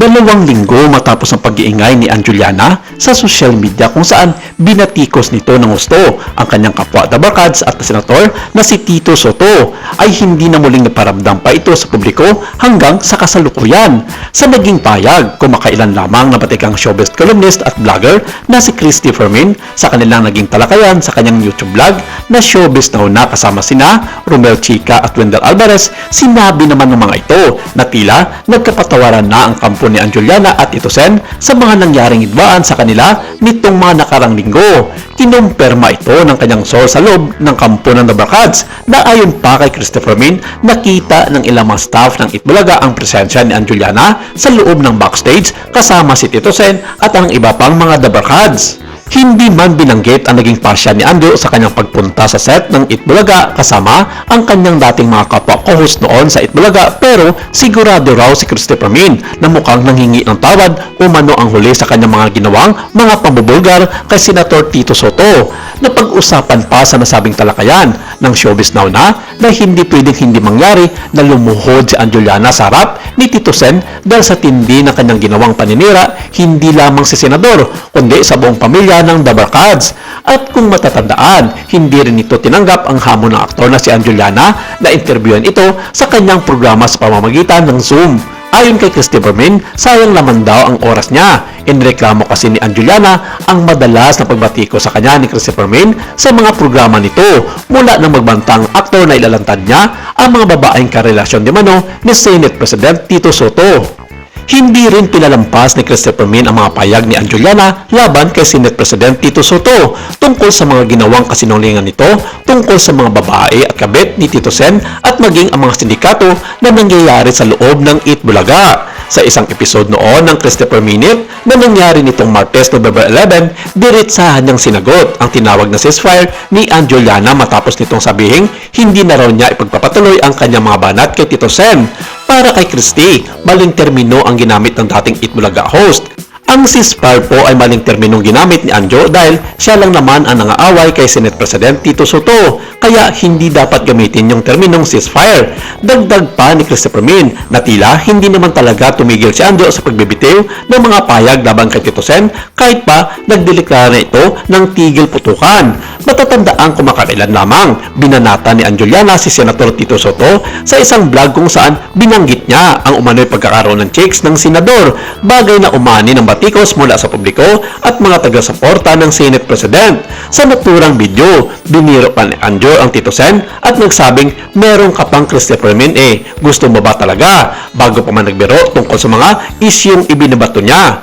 2 linggo matapos ang pag-iingay ni Anjuliana sa social media kung saan binatikos nito ng gusto ang kanyang kapwa Dabarkads at senator na si Tito Sotto ay hindi na muling naparamdam pa ito sa publiko hanggang sa kasalukuyan. Sa naging payag, kumakailan lamang na batikang showbiz columnist at vlogger na si Christy Fermin sa kanilang naging talakayan sa kanyang YouTube vlog na Showbiz Now na kasama sina Romel Chica at Wendell Alvarez, sinabi naman ng mga ito na tila nagkapatawaran na ang kampo ni Anjuliana at Tito Sen sa mga nangyaring hidwaan sa kanila nitong mga nakarang linggo. Kinumpirma ito ng kanyang source sa loob ng kampo ng Dabarkads na ayon pa kay Christopher Min, nakita ng ilang mga staff ng Itbulaga ang presensya ni Anjuliana sa loob ng backstage kasama si Tito Sen at ang iba pang mga Dabarkads. Hindi man binanggit ang naging pasya ni Anjo sa kanyang pagpunta sa set ng Itbulaga kasama ang kanyang dating mga kapwa co-host noon sa Itbulaga, pero sigurado raw si Christopher Min na mukhang nanghingi ng tawad umano ang huli sa kanyang mga ginawang mga pambubulgar kay Senator Tito Sotto. Napag-usapan pa sa nasabing talakayan ng Showbiz Now na hindi pwedeng hindi mangyari na lumuhod si Anjuliana sa harap ni Tito Sen dahil sa tindi ng kanyang ginawang paninira hindi lamang si Senador kundi sa buong pamilya ng Dabarkads. At kung matatandaan, hindi rin ito tinanggap ang hamon ng aktor na si Anjuliana na interviewin ito sa kanyang programa sa pamamagitan ng Zoom. Ayon kay Christopher Min, sayang naman daw ang oras niya. Inireklamo kasi ni Anjuliana ang madalas na pagbatiko sa kanya ni Christopher Min sa mga programa nito mula nang magbantang aktor na ilalantad niya ang mga babaeng karelasyon di mano ni Senate President Tito Sotto. Hindi rin pinalampas ni Christopher Min ang mga payag ni Anjuliana laban kay Senate President Tito Sotto tungkol sa mga ginawang kasinungalingan nito tungkol sa mga babae at kabit ni Tito Sen at maging ang mga sindikato na nangyayari sa loob ng Itbulaga. Sa isang episode noon ng Christopher Minute na nangyari nitong Martes, November 11, diretsahan niyang sinagot ang tinawag na ceasefire ni Anjuliana matapos nitong sabihing hindi na raw niya ipagpapatuloy ang kanyang mga banat kay Tito Sen. Para kay Christy, maling termino ang ginamit ng dating Itbulaga host. Ang ceasefire po ay maling terminong ginamit ni Anjo dahil siya lang naman ang nangaaway kay Senate President Tito Sotto, kaya hindi dapat gamitin yung terminong ceasefire. Dagdag pa ni Christopher Min na tila hindi naman talaga tumigil si Anjo sa pagbibitiw ng mga payag laban kay Tito Sen kahit pa nagdeklara na ito ng tigil putukan. Matatandaan kumakailan lamang binanata ni Anjuliana si Senator Tito Sotto sa isang vlog kung saan binanggit niya ang umano'y pagkakaroon ng chicks ng senador, bagay na umani ng batikos mula sa publiko at mga taga-suporta ng Senate President. Sa naturang video, biniro pa ni Anjo ang Tito Sen at nagsabing meron ka pang Christopher Min gusto mo ba talaga? Bago pa man nagbiro tungkol sa mga isyong ibinabato niya.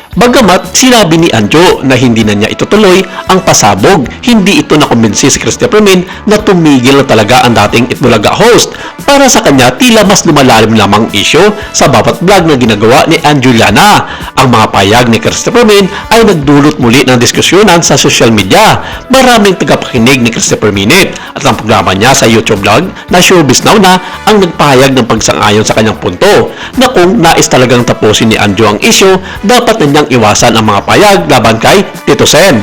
Bagamat sinabi ni Anjo na hindi na niya itutuloy ang pasabog, hindi ito nakumbinsi si Christopher Min na tumigil na talaga ang dating Itbulaga host. Para sa kanya, tila mas lumalalim lamang isyo sa bawat vlog na ginagawa ni Anjuliana. Ang mga payag ni Christopher Min ay nagdulot muli ng diskusyonan sa social media. Maraming tagapakinig ni Christopher Minute at ang programa niya sa YouTube vlog na Showbiz Now na ang nagpahayag ng pagsang-ayon sa kanyang punto na kung nais talagang tapusin ni Anjo ang isyo, dapat na niyang iwasan ang mga payag laban kay Tito Sen.